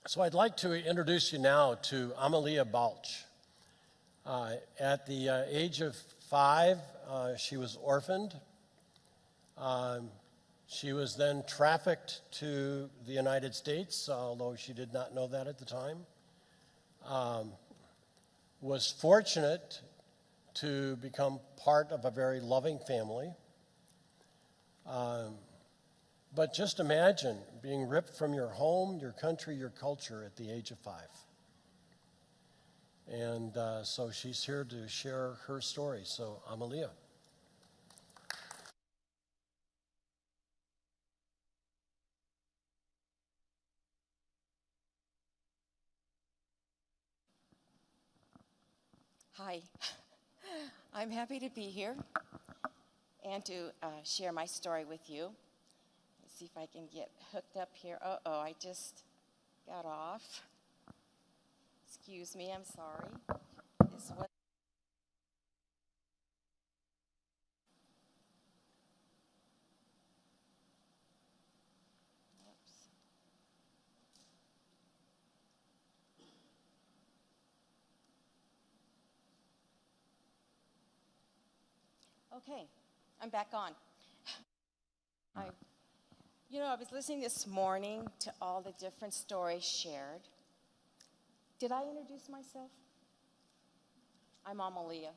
So I'd like to introduce you now to Amalia Balch. At the age of 5, she was orphaned. She was then trafficked to the United States, although she did not know that at the time. Was fortunate to become part of a very loving family. But just imagine being ripped from your home, your country, your culture at the age of 5. And so she's here to share her story. So, Amalia. Hi, I'm happy to be here and to share my story with you. Let's see if I can get hooked up here. Uh-oh, I just got off. Excuse me, I'm sorry. This was okay, I'm back on. I was listening this morning to all the different stories shared. Did I introduce myself? I'm Amalia.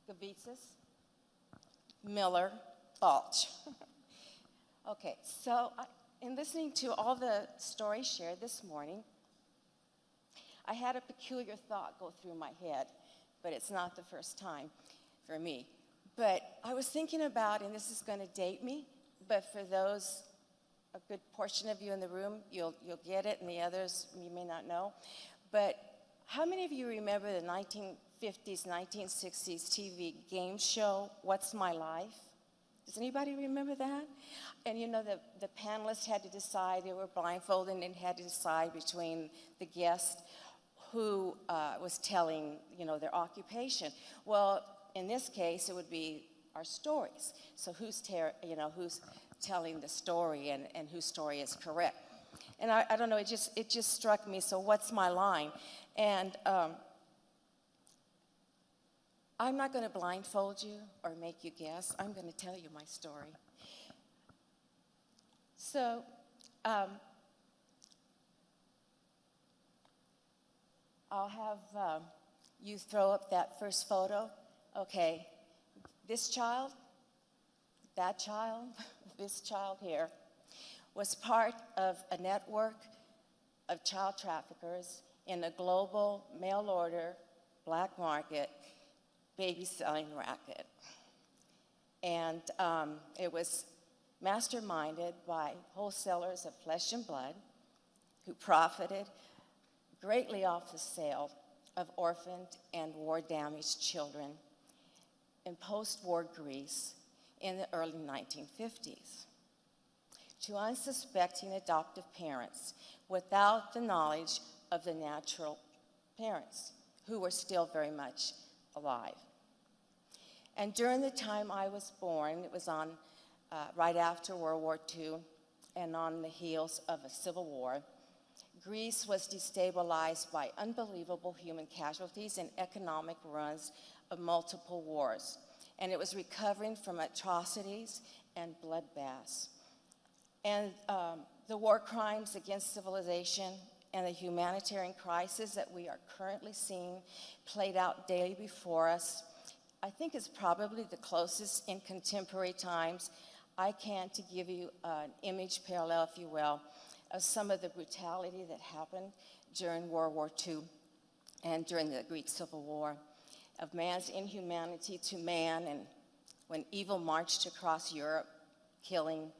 Gavitsas Miller Balch. Okay, so in listening to all the stories shared this morning, I had a peculiar thought go through my head, but it's not the first time for me. But I was thinking about, and this is going to date me, but for those, a good portion of you in the room, you'll get it, and the others you may not know. But how many of you remember the 1950s, 1960s TV game show, What's My Life? Does anybody remember that? And the panelists had to decide, they were blindfolded and had to decide between the guest who was telling, their occupation. Well, in this case, it would be our stories. So who's telling the story and whose story is correct? And I don't know, it just struck me, so what's my line? And I'm not going to blindfold you or make you guess. I'm going to tell you my story. So I'll have you throw up that first photo. Okay, this child, that child, this child here was part of a network of child traffickers in a global mail-order black market baby selling racket. And it was masterminded by wholesalers of flesh and blood who profited greatly off the sale of orphaned and war-damaged children in post-war Greece in the early 1950s to unsuspecting adoptive parents without the knowledge of the natural parents who were still very much alive. And during the time I was born, it was on right after World War II and on the heels of a civil war, Greece was destabilized by unbelievable human casualties and economic runs of multiple wars. And it was recovering from atrocities and bloodbaths. And the war crimes against civilization and the humanitarian crisis that we are currently seeing played out daily before us, I think is probably the closest in contemporary times I can to give you an image parallel, if you will, of some of the brutality that happened during World War II and during the Greek Civil War, of man's inhumanity to man, and when evil marched across Europe, killing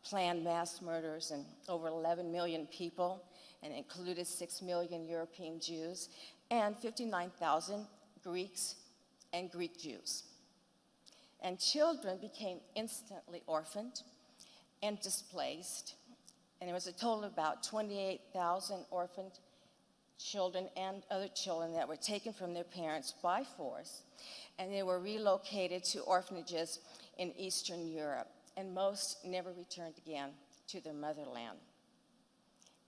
planned mass murders and over 11 million people, and included 6 million European Jews and 59,000 Greeks and Greek Jews. And children became instantly orphaned and displaced. And there was a total of about 28,000 orphaned children and other children that were taken from their parents by force, and they were relocated to orphanages in Eastern Europe, and most never returned again to their motherland.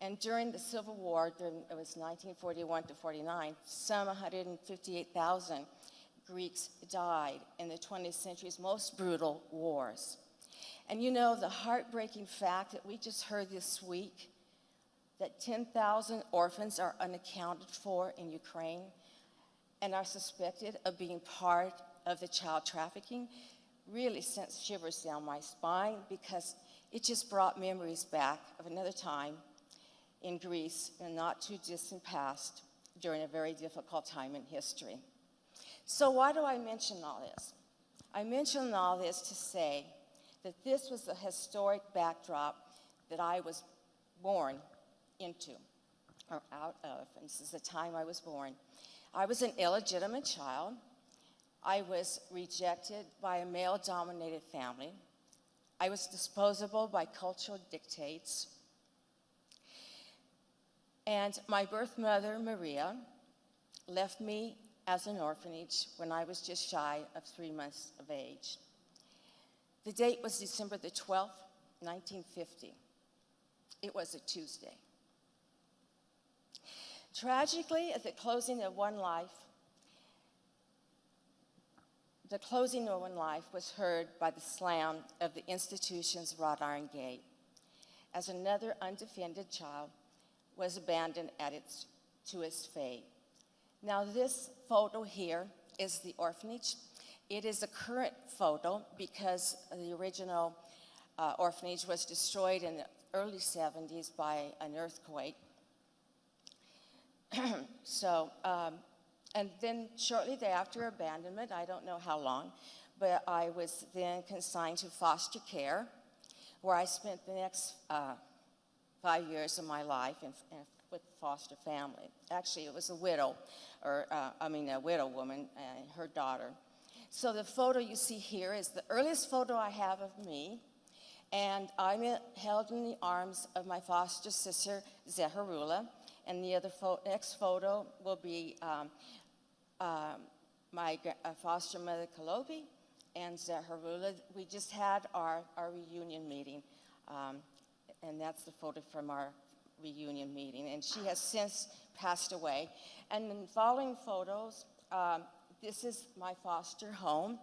And during the Civil War, it was 1941 to 49, some 158,000 Greeks died in the 20th century's most brutal wars. And you know, the heartbreaking fact that we just heard this week, that 10,000 orphans are unaccounted for in Ukraine and are suspected of being part of the child trafficking, really sent shivers down my spine, because it just brought memories back of another time in Greece in the not too distant past during a very difficult time in history. So why do I mention all this? I mention all this to say that this was the historic backdrop that I was born into, or out of, and this is the time I was born. I was an illegitimate child. I was rejected by a male-dominated family. I was disposable by cultural dictates. And my birth mother, Maria, left me as an orphanage when I was just shy of 3 months of age. The date was December the 12th, 1950. It was a Tuesday. Tragically, at the closing of one life was heard by the slam of the institution's wrought iron gate, as another undefended child was abandoned to its fate. Now, this photo here is the orphanage. It is a current photo because the original orphanage was destroyed in the early 70s by an earthquake. And then shortly thereafter abandonment, I don't know how long, but I was then consigned to foster care, where I spent the next 5 years of my life with foster family. Actually, it was a widow, a widow woman and her daughter. So the photo you see here is the earliest photo I have of me, and I'm held in the arms of my foster sister, Zeharula, and the next photo will be my foster mother, Kalobi, and Zeharula. We just had our reunion meeting, and that's the photo from our reunion meeting, and she has since passed away. And in the following photos, this is my foster home,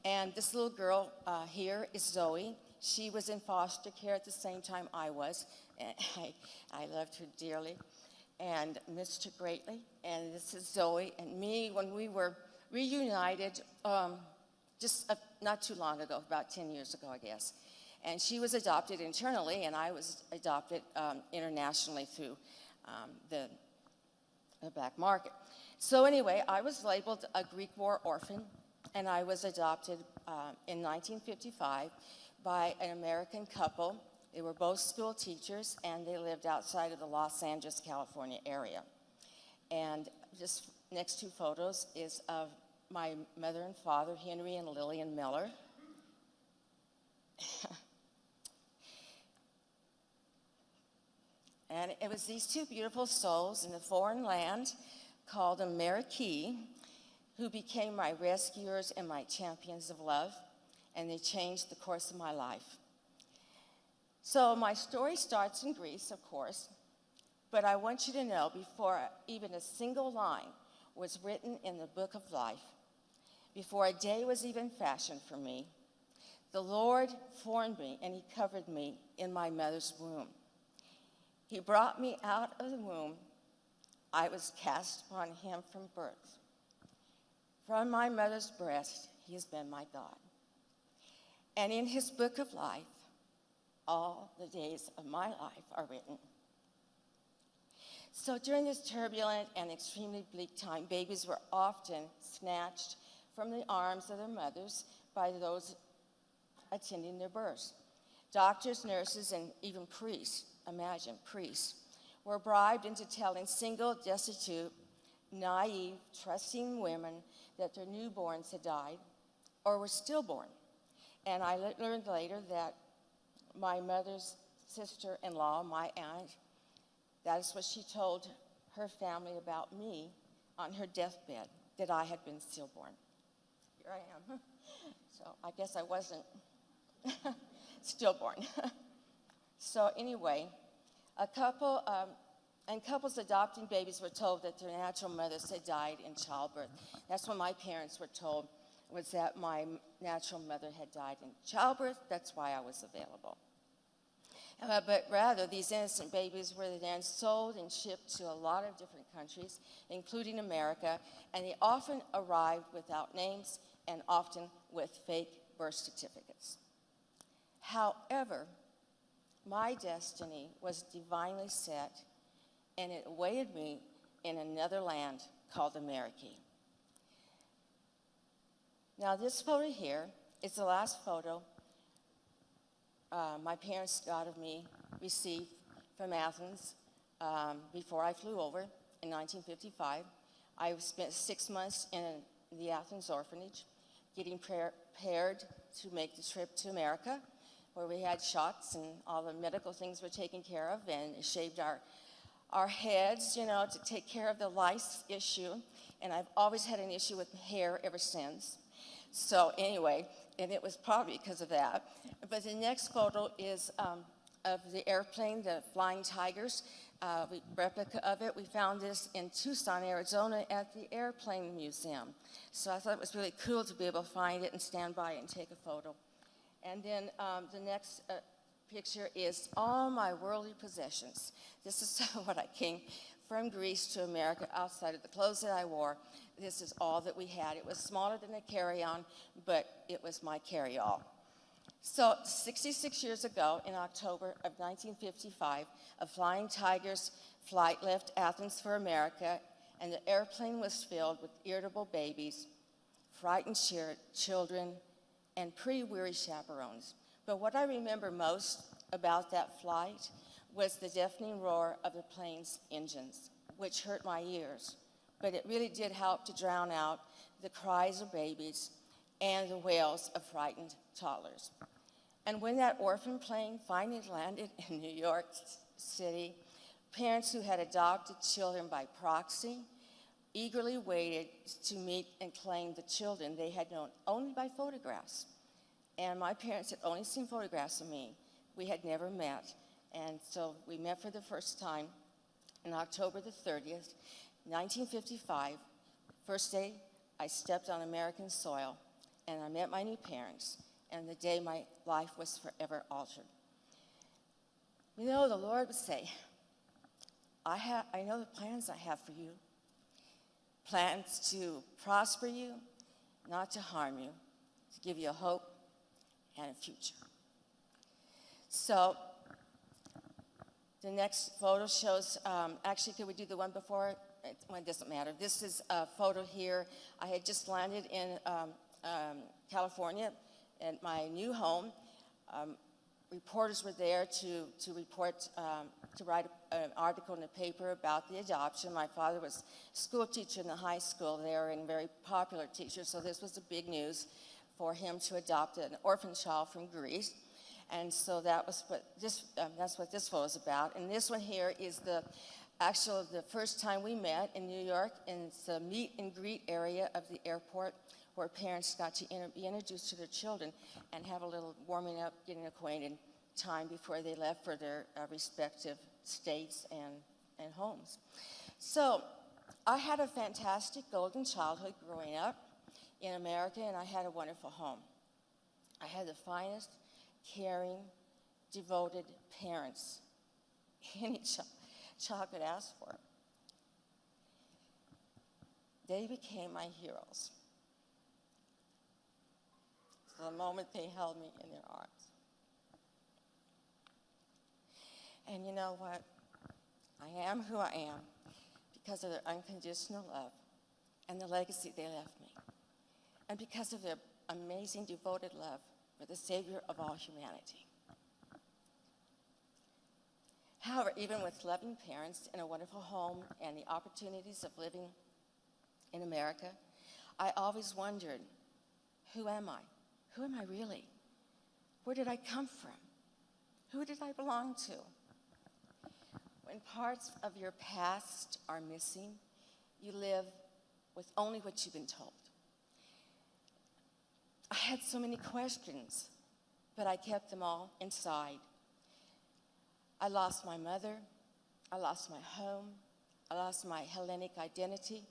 and this little girl here is Zoe. She was in foster care at the same time I was, and I loved her dearly and missed her greatly. And this is Zoe and me when we were reunited just not too long ago, about 10 years ago, I guess. And she was adopted internally, and I was adopted internationally through the back market. So anyway, I was labeled a Greek War orphan, and I was adopted in 1955 by an American couple. They were both school teachers, and they lived outside of the Los Angeles, California area. And just next two photos is of my mother and father, Henry and Lillian Miller. And it was these two beautiful souls in a foreign land called Americi who became my rescuers and my champions of love, and they changed the course of my life. So my story starts in Greece, of course, but I want you to know, before even a single line was written in the book of life, before a day was even fashioned for me, the Lord formed me and he covered me in my mother's womb. He brought me out of the womb. I was cast upon him from birth. From my mother's breast, he has been my God. And in his book of life, all the days of my life are written. So during this turbulent and extremely bleak time, babies were often snatched from the arms of their mothers by those attending their births. Doctors, nurses, and even priests, imagine priests, were bribed into telling single, destitute, naive, trusting women that their newborns had died or were stillborn. And I learned later that my mother's sister-in-law, my aunt, that is what she told her family about me on her deathbed, that I had been stillborn. Here I am. So I guess I wasn't stillborn. So anyway, A couple, and couples adopting babies were told that their natural mothers had died in childbirth. That's what my parents were told, was that my natural mother had died in childbirth. That's why I was available. But rather, these innocent babies were then sold and shipped to a lot of different countries, including America, and they often arrived without names and often with fake birth certificates. However, my destiny was divinely set, and it awaited me in another land called America. Now, this photo here is the last photo my parents got of me, received from Athens before I flew over in 1955. I spent 6 months in the Athens orphanage getting prepared to make the trip to America, where we had shots and all the medical things were taken care of, and shaved our heads, you know, to take care of the lice issue. And I've always had an issue with hair ever since. So anyway, and it was probably because of that. But the next photo is of the airplane, the Flying Tigers, replica of it. We found this in Tucson, Arizona at the Airplane Museum. So I thought it was really cool to be able to find it and stand by it and take a photo. And then the next picture is all my worldly possessions. This is what I came from Greece to America outside of the clothes that I wore. This is all that we had. It was smaller than a carry-on, but it was my carry-all. So 66 years ago, in October of 1955, a Flying Tigers flight left Athens for America, and the airplane was filled with irritable babies, frightened children, and pretty weary chaperones. But what I remember most about that flight was the deafening roar of the plane's engines, which hurt my ears. But it really did help to drown out the cries of babies and the wails of frightened toddlers. And when that orphan plane finally landed in New York City, parents who had adopted children by proxy eagerly waited to meet and claim the children they had known only by photographs. And my parents had only seen photographs of me. We had never met. And so we met for the first time on October the 30th, 1955. First day I stepped on American soil, and I met my new parents, and the day my life was forever altered. You know, the Lord would say, I know the plans I have for you. Plans to prosper you, not to harm you, to give you a hope and a future. So the next photo shows, actually, could we do the one before it? Well, it doesn't matter. This is a photo here. I had just landed in California at my new home. Reporters were there to report, to write an article in the paper about the adoption. My father was a school teacher in the high school there and a very popular teacher, so this was the big news for him to adopt an orphan child from Greece. And so that's what this photo is about. And this one here is the first time we met in New York, and it's the meet and greet area of the airport where parents got to be introduced to their children and have a little warming up, getting acquainted time before they left for their respective states and homes. So I had a fantastic golden childhood growing up in America, and I had a wonderful home. I had the finest, caring, devoted parents any child could ask for. They became my heroes the moment they held me in their arms. And you know what? I am who I am because of their unconditional love and the legacy they left me, and because of their amazing devoted love for the Savior of all humanity. However, even with loving parents in a wonderful home and the opportunities of living in America, I always wondered, who am I? Who am I really? Where did I come from? Who did I belong to? When parts of your past are missing, you live with only what you've been told. I had so many questions, but I kept them all inside. I lost my mother, I lost my home, I lost my Hellenic identity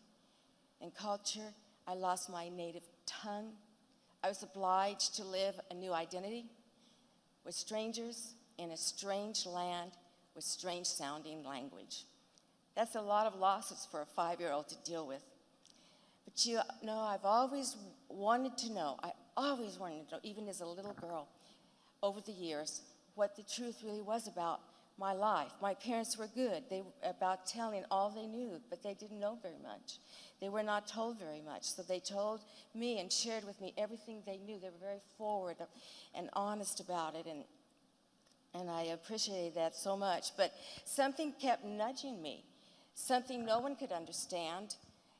and culture, I lost my native tongue. I was obliged to live a new identity with strangers in a strange land with strange sounding language. That's a lot of losses for a 5-year-old to deal with. But you know, I've always wanted to know, even as a little girl, over the years, what the truth really was about my life. My parents were good. They were about telling all they knew, but they didn't know very much. They were not told very much. So they told me and shared with me everything they knew. They were very forward and honest about it, and I appreciated that so much. But something kept nudging me, something no one could understand,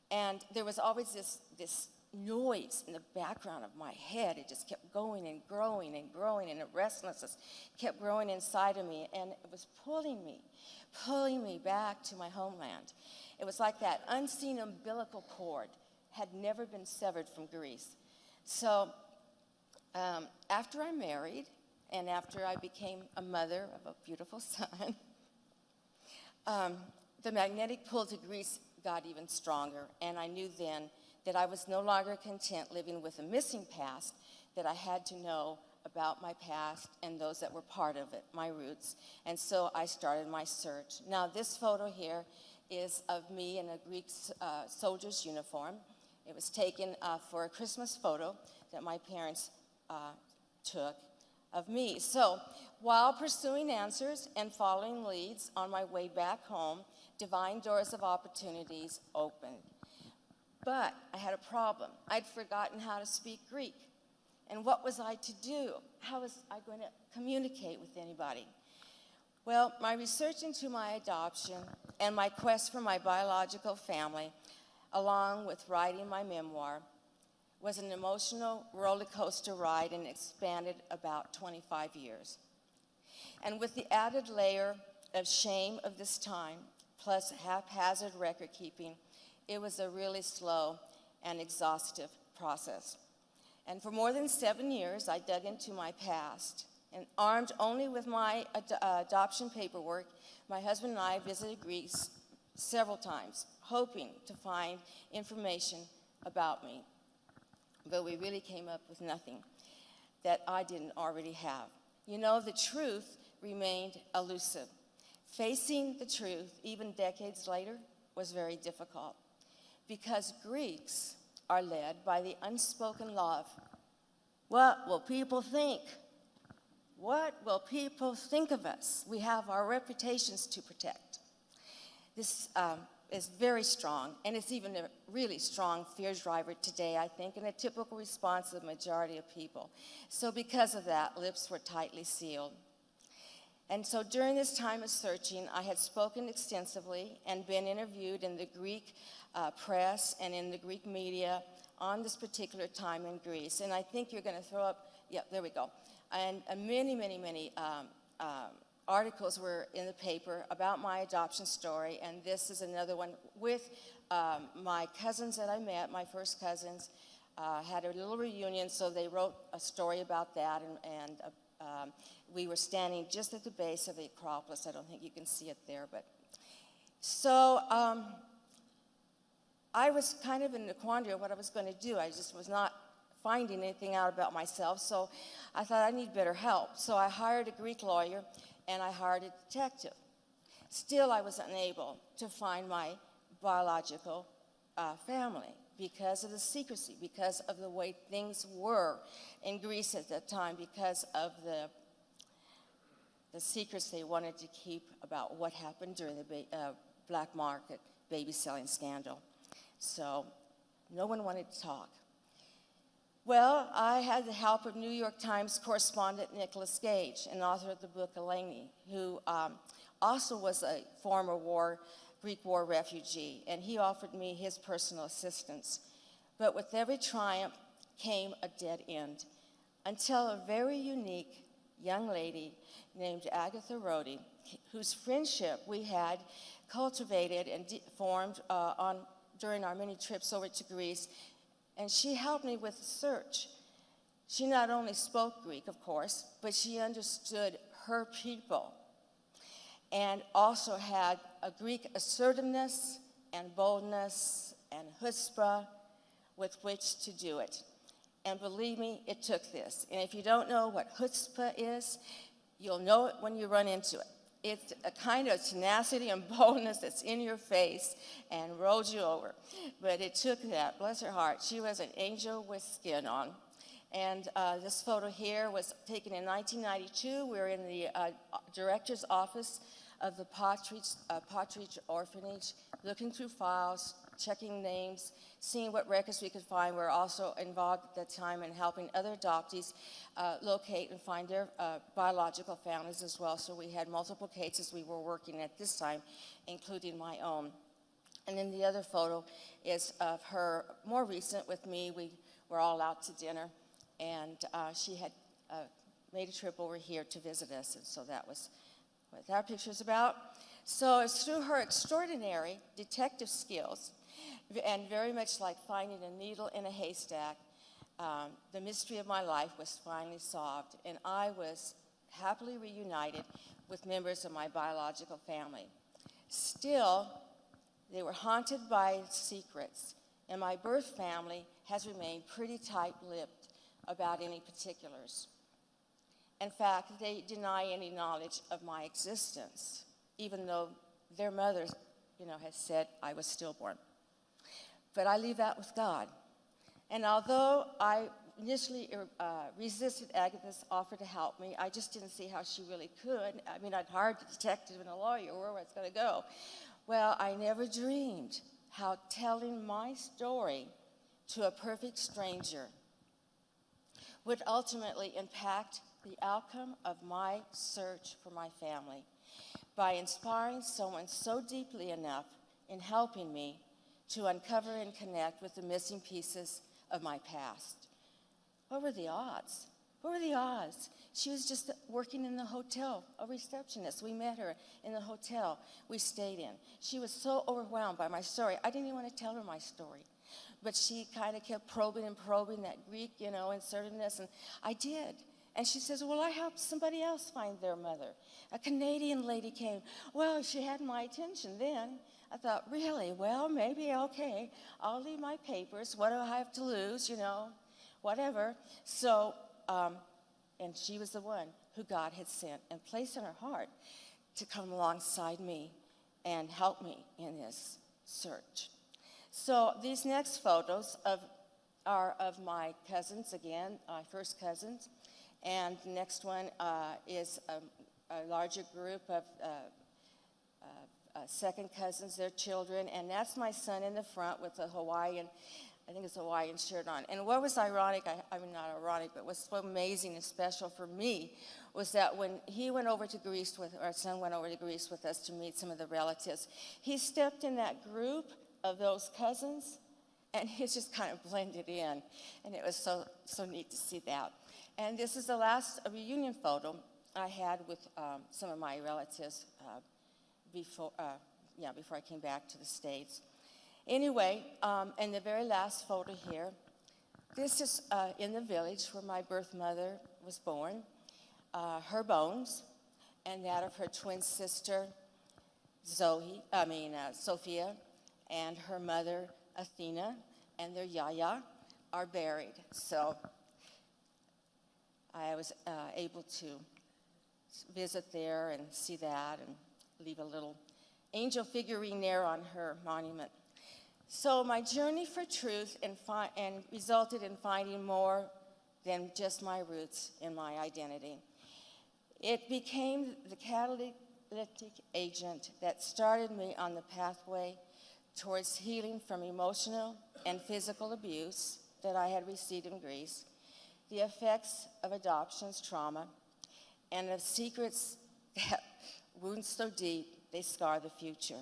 and there was always this noise in the background of my head. It just kept going and growing and growing, and a restlessness kept growing inside of me, and it was pulling me back to my homeland. It was like that unseen umbilical cord had never been severed from Greece. So after I married, and after I became a mother of a beautiful son, the magnetic pull to Greece got even stronger, and I knew then that I was no longer content living with a missing past, that I had to know about my past and those that were part of it, my roots. And so I started my search. Now, this photo here is of me in a Greek soldier's uniform. It was taken for a Christmas photo that my parents took of me. So while pursuing answers and following leads on my way back home, divine doors of opportunities opened. But I had a problem. I'd forgotten how to speak Greek. And what was I to do? How was I going to communicate with anybody? Well, my research into my adoption and my quest for my biological family, along with writing my memoir, was an emotional roller coaster ride and expanded about 25 years. And with the added layer of shame of this time, plus haphazard record keeping, it was a really slow and exhaustive process. And for more than 7 years, I dug into my past. And armed only with my adoption paperwork, my husband and I visited Greece several times, hoping to find information about me. But we really came up with nothing that I didn't already have. You know, the truth remained elusive. Facing the truth, even decades later, was very difficult, because Greeks are led by the unspoken law of, what will people think? What will people think of us? We have our reputations to protect. This is very strong, and it's even a really strong fear driver today, I think, and a typical response of the majority of people. So because of that, lips were tightly sealed. And so during this time of searching, I had spoken extensively and been interviewed in the Greek press and in the Greek media on this particular time in Greece. And I think you're going to throw up, yeah, there we go. And many articles were in the paper about my adoption story, and this is another one with my cousins that I met, my first cousins, had a little reunion, so they wrote a story about that, and we were standing just at the base of the Acropolis. I don't think you can see it there, but so I was kind of in the quandary of what I was going to do. I just was not finding anything out about myself, so I thought I need better help. So I hired a Greek lawyer, and I hired a detective. Still, I was unable to find my biological family because of the secrecy, because of the way things were in Greece at that time, because of the secrets they wanted to keep about what happened during the black market baby selling scandal. So no one wanted to talk. Well, I had the help of New York Times correspondent Nicholas Gage, an author of the book Eleni, who also was a former Greek war refugee, and he offered me his personal assistance. But with every triumph came a dead end, until a very unique young lady named Agatha Rodi, whose friendship we had cultivated and formed during our many trips over to Greece, and she helped me with the search. She not only spoke Greek, of course, but she understood her people. and also had a Greek assertiveness and boldness and chutzpah with which to do it. And believe me, it took this. And if you don't know what chutzpah is, you'll know it when you run into it. It's a kind of tenacity and boldness that's in your face and rolls you over. But it took that, bless her heart. She was an angel with skin on. And this photo here was taken in 1992. We were in the director's office of the Partridge Orphanage, looking through files, checking names, seeing what records we could find. We were also involved at that time in helping other adoptees locate and find their biological families as well. So we had multiple cases we were working at this time, including my own. And then the other photo is of her more recent with me. We were all out to dinner, and she had made a trip over here to visit us, and so that was what that picture is about. So it's through her extraordinary detective skills, and very much like finding a needle in a haystack, the mystery of my life was finally solved, and I was happily reunited with members of my biological family. Still, they were haunted by secrets, and my birth family has remained pretty tight-lipped about any particulars. In fact, they deny any knowledge of my existence, even though their mother, has said I was stillborn. But I leave that with God. And although I initially resisted Agatha's offer to help me, I just didn't see how she really could. I mean, I'd hired a detective and a lawyer, where was I going to go? Well, I never dreamed how telling my story to a perfect stranger would ultimately impact the outcome of my search for my family by inspiring someone so deeply enough in helping me to uncover and connect with the missing pieces of my past. What were the odds? What were the odds? She was just working in the hotel, a receptionist. We met her in the hotel we stayed in. She was so overwhelmed by my story. I didn't even want to tell her my story. But she kind of kept probing and probing that Greek, assertiveness, and I did. And she says, well, I helped somebody else find their mother. A Canadian lady came. Well, she had my attention then. I thought, really? Well, maybe, okay. I'll leave my papers. What do I have to lose, whatever. So, and she was the one who God had sent and placed in her heart to come alongside me and help me in this search. So these next photos are of my cousins, again, my first cousins. And the next one is a larger group of second cousins, their children, and that's my son in the front with a Hawaiian, I think it's a Hawaiian shirt on. And what was ironic, I mean not ironic, but what's so amazing and special for me was that when he went over to Greece our son went over to Greece with us to meet some of the relatives, he stepped in that group of those cousins, and he just kind of blended in, and it was so neat to see that. And this is the last reunion photo I had with some of my relatives before I came back to the States. Anyway, and the very last photo here, this is in the village where my birth mother was born, her bones, and that of her twin sister, Sophia, and her mother, Athena, and their yaya are buried. So I was able to visit there and see that and leave a little angel figurine there on her monument. So my journey for truth and resulted in finding more than just my roots and my identity. It became the catalytic agent that started me on the pathway towards healing from emotional and physical abuse that I had received in Greece, the effects of adoption's trauma, and of secrets that wound so deep they scar the future.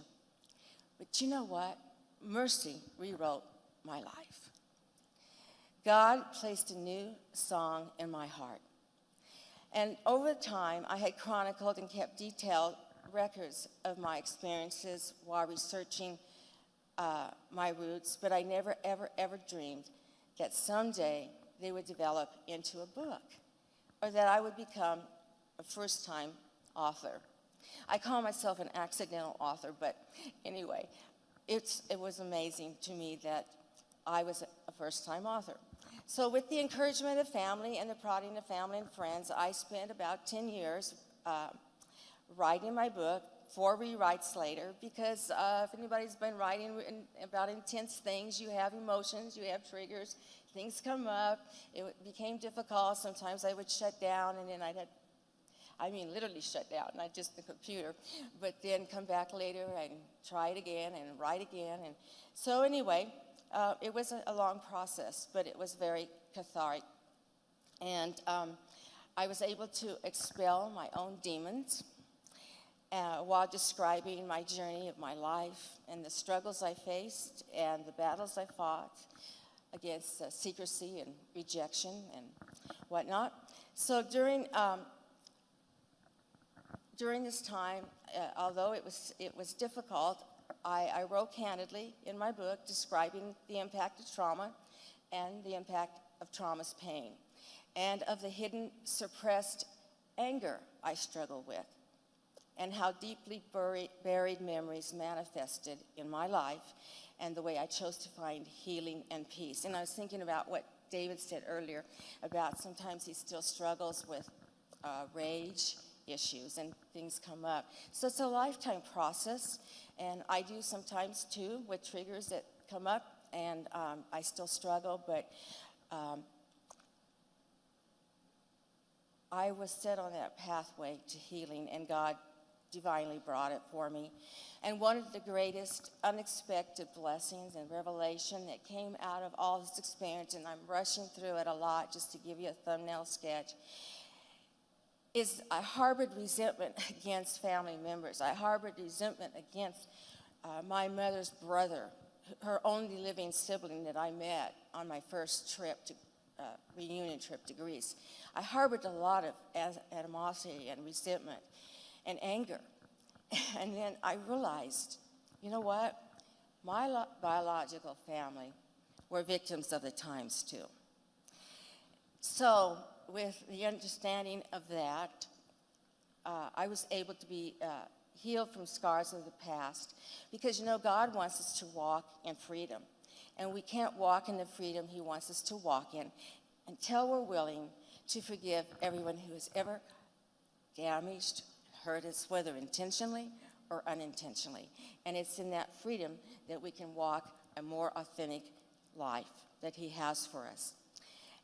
But you know what? Mercy rewrote my life. God placed a new song in my heart. And over time, I had chronicled and kept detailed records of my experiences while researching my roots, but I never, ever, ever dreamed that someday they would develop into a book, or that I would become a first-time author. I call myself an accidental author, but anyway, it was amazing to me that I was a first-time author. So with the encouragement of family and the prodding of family and friends, I spent about 10 years writing my book, 4 rewrites later, because if anybody's been writing about intense things, you have emotions, you have triggers, things come up. It became difficult. Sometimes I would shut down, and then literally shut down, not just the computer, but then come back later and try it again and write again. And so anyway, it was a long process, but it was very cathartic. And I was able to expel my own demons while describing my journey of my life and the struggles I faced and the battles I fought against secrecy and rejection and whatnot. So during this time, although it was difficult, I wrote candidly in my book describing the impact of trauma and the impact of trauma's pain and of the hidden, suppressed anger I struggled with and how deeply buried memories manifested in my life and the way I chose to find healing and peace. And I was thinking about what David said earlier about sometimes he still struggles with rage issues and things come up. So it's a lifetime process, and I do sometimes too with triggers that come up, and I still struggle, but I was set on that pathway to healing, and God divinely brought it for me. And one of the greatest unexpected blessings and revelation that came out of all this experience, and I'm rushing through it a lot just to give you a thumbnail sketch, is I harbored resentment against family members. I harbored resentment against my mother's brother, her only living sibling that I met on my first trip to reunion trip to Greece. I harbored a lot of animosity and resentment and anger. And then I realized, you know what? My biological family were victims of the times too. So with the understanding of that, I was able to be healed from scars of the past, because you know God wants us to walk in freedom, and we can't walk in the freedom he wants us to walk in until we're willing to forgive everyone who has ever damaged, hurt us, whether intentionally or unintentionally. And it's in that freedom that we can walk a more authentic life that he has for us.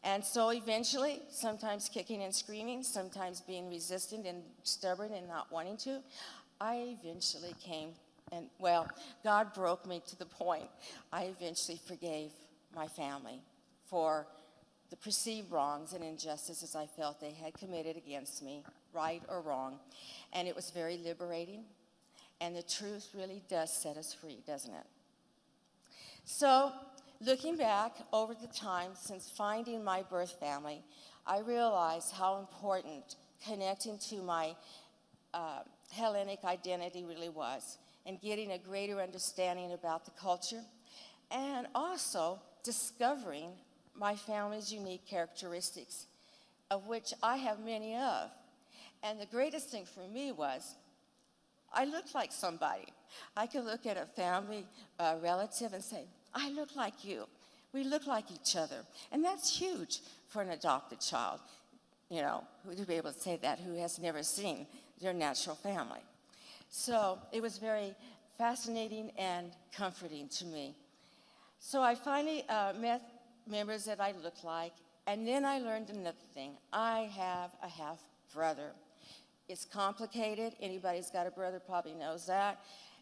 And so eventually, sometimes kicking and screaming, sometimes being resistant and stubborn and not wanting to, I eventually came, and well, God broke me to the point. I eventually forgave my family for the perceived wrongs and injustices I felt they had committed against me, right or wrong. And it was very liberating. And the truth really does set us free, doesn't it? So, looking back over the time since finding my birth family, I realized how important connecting to my Hellenic identity really was, and getting a greater understanding about the culture, and also discovering my family's unique characteristics, of which I have many of. And the greatest thing for me was I looked like somebody. I could look at a family relative and say, I look like you. We look like each other. And that's huge for an adopted child, you know, who to be able to say that, who has never seen their natural family. So it was very fascinating and comforting to me. So I finally met members that I looked like, and then I learned another thing. I have a half-brother. It's complicated. Anybody who's got a brother probably knows that.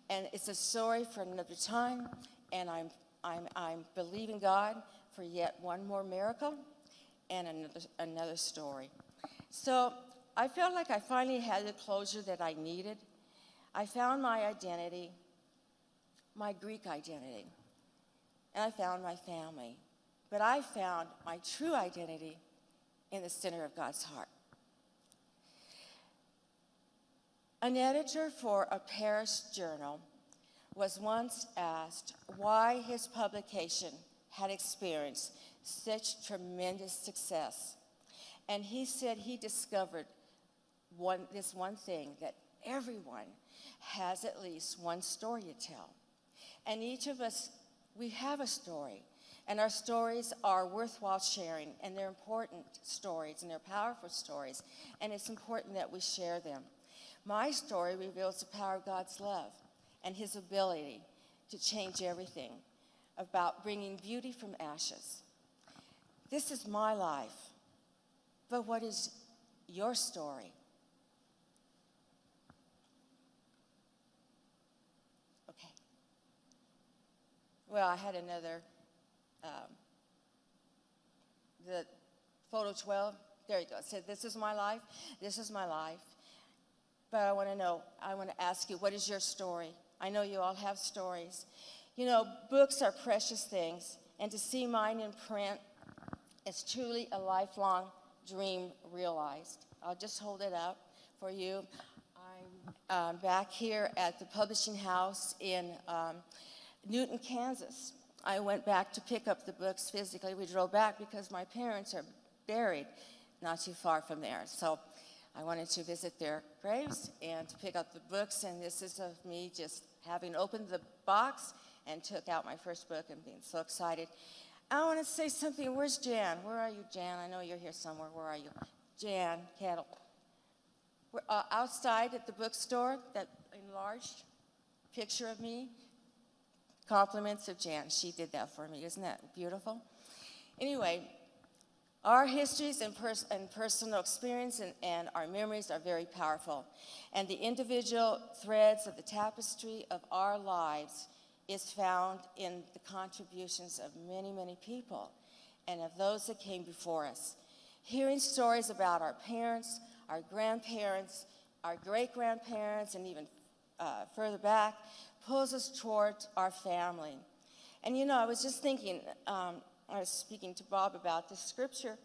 And it's a story for another time, and I'm believing God for yet one more miracle and another story. So I felt like I finally had the closure that I needed. I found my identity, my Greek identity, and I found my family. But I found my true identity in the center of God's heart. An editor for a parish journal was once asked why his publication had experienced such tremendous success. And he said he discovered this one thing, that everyone has at least one story to tell. And each of us, we have a story. And our stories are worthwhile sharing, and they're important stories, and they're powerful stories, and it's important that we share them. My story reveals the power of God's love and his ability to change everything, about bringing beauty from ashes. This is my life, but what is your story? Okay. Well, I had another, the photo 12, there you go. It said, this is my life, this is my life. But I want to ask you, what is your story? I know you all have stories. You know, books are precious things, and to see mine in print is truly a lifelong dream realized. I'll just hold it up for you. I'm back here at the publishing house in Newton, Kansas. I went back to pick up the books physically. We drove back because my parents are buried not too far from there. So I wanted to visit their graves and to pick up the books, and this is of me just having opened the box and took out my first book and being so excited. I want to say something. Where's Jan? Where are you, Jan? I know you're here somewhere. Where are you? Jan Cattle. We're outside at the bookstore, that enlarged picture of me. Compliments of Jan. She did that for me. Isn't that beautiful? Anyway, our histories and personal experience and our memories are very powerful. And the individual threads of the tapestry of our lives is found in the contributions of many, many people and of those that came before us. Hearing stories about our parents, our grandparents, our great-grandparents, and even further back, pulls us toward our family. And you know, I was just thinking, I was speaking to Bob about this scripture.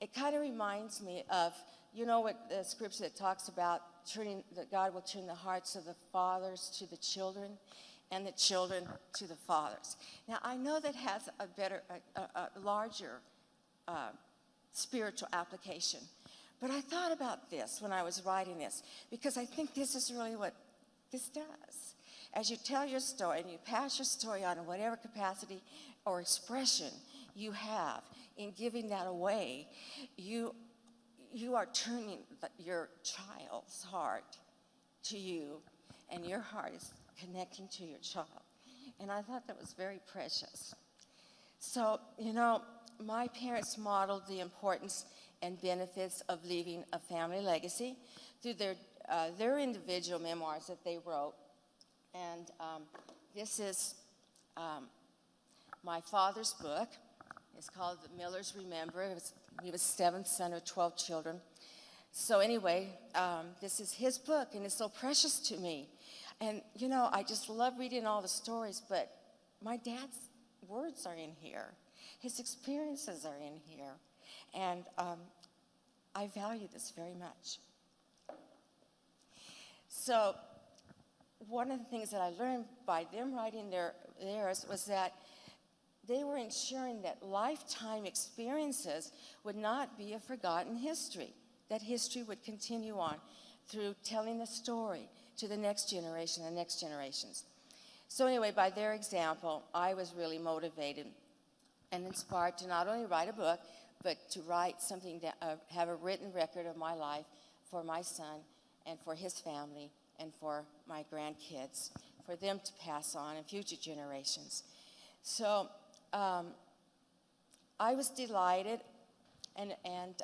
It kind of reminds me of, you know, what the scripture that talks about that God will turn the hearts of the fathers to the children and the children to the fathers. Now, I know that has a larger spiritual application, but I thought about this when I was writing this, because I think this is really what this does. As you tell your story and you pass your story on in whatever capacity or expression you have in giving that away, you are turning your child's heart to you, and your heart is connecting to your child. And I thought that was very precious. So, you know, my parents modeled the importance and benefits of leaving a family legacy through their individual memoirs that they wrote. And this is my father's book. It's called The Millers Remember. He was seventh son of 12 children. So anyway, this is his book, and it's so precious to me. And, you know, I just love reading all the stories, but my dad's words are in here. His experiences are in here. And I value this very much. So one of the things that I learned by them writing theirs was that they were ensuring that lifetime experiences would not be a forgotten history, that history would continue on through telling the story to the next generation and next generations. So anyway, by their example, I was really motivated and inspired to not only write a book, but to write something that have a written record of my life for my son and for his family and for my grandkids, for them to pass on in future generations. So I was delighted, and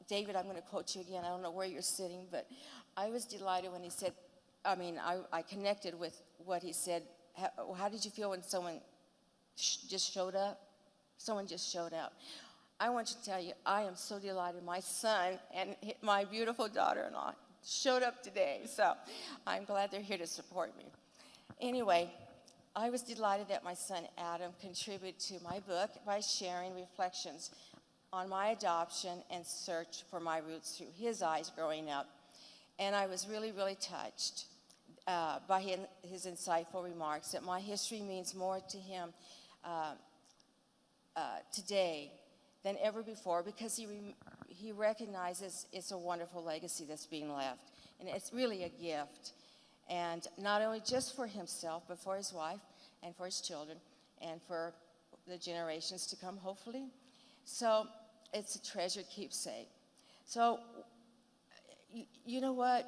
David, I'm going to quote you again. I don't know where you're sitting, but I was delighted when he said, I connected with what he said. How did you feel when someone just showed up? Someone just showed up. I want to tell you, I am so delighted. My son and my beautiful daughter-in-law showed up today, so I'm glad they're here to support me. Anyway, I was delighted that my son Adam contributed to my book by sharing reflections on my adoption and search for my roots through his eyes growing up. And I was really, really touched by his insightful remarks that my history means more to him today than ever before, because he recognizes it's a wonderful legacy that's being left. And it's really a gift. And not only just for himself, but for his wife and for his children and for the generations to come, hopefully. So it's a treasured keepsake. So you know what?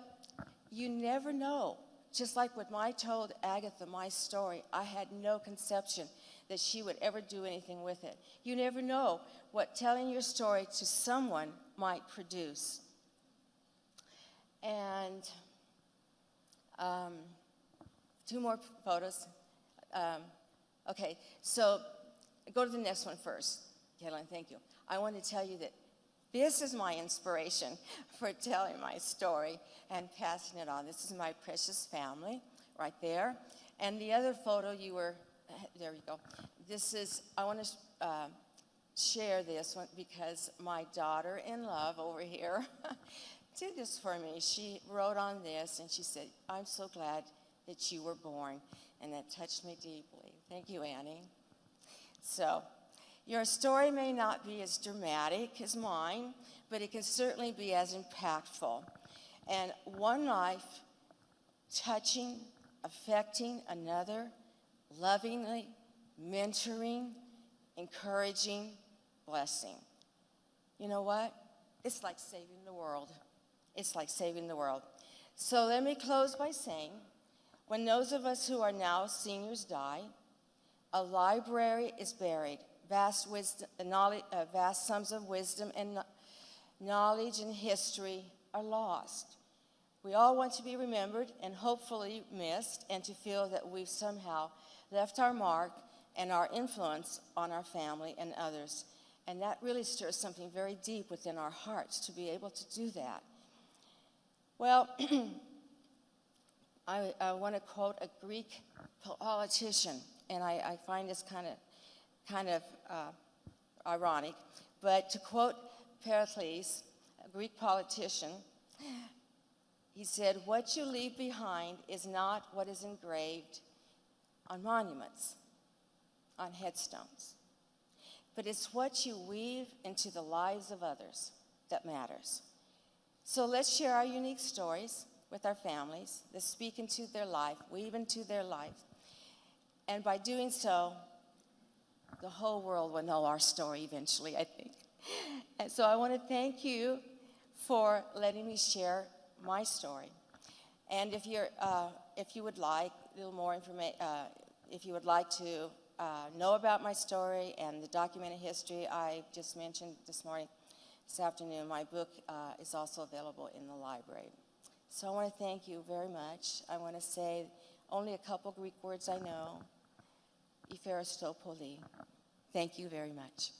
You never know. Just like when I told Agatha my story, I had no conception that she would ever do anything with it. You never know what telling your story to someone might produce. And two more photos. Okay, so go to the next one first. Kaylin, thank you. I want to tell you that this is my inspiration for telling my story and passing it on. This is my precious family right there. And the other photo you were, there you go. This is, I want to share this one because my daughter-in-love over here did this for me. She wrote on this and she said, "I'm so glad that you were born." And that touched me deeply. Thank you, Annie. So, your story may not be as dramatic as mine, but it can certainly be as impactful. And one life touching, affecting another, lovingly, mentoring, encouraging, blessing. You know what? It's like saving the world. It's like saving the world. So let me close by saying, when those of us who are now seniors die, a library is buried. Vast wisdom, vast sums of wisdom and knowledge and history are lost. We all want to be remembered and hopefully missed, and to feel that we've somehow left our mark and our influence on our family and others. And that really stirs something very deep within our hearts to be able to do that. Well, I want to quote a Greek politician, and I find this kind of ironic, but to quote Pericles, a Greek politician, he said, "What you leave behind is not what is engraved on monuments, on headstones, but it's what you weave into the lives of others that matters." So let's share our unique stories with our families. Let's speak into their life, weave into their life. And by doing so, the whole world will know our story eventually, I think. And so I want to thank you for letting me share my story. And if you would like a little more information, if you would like to know about my story and the documented history I just mentioned this afternoon, my book is also available in the library. So I want to thank you very much. I want to say only a couple Greek words I know. Thank you very much.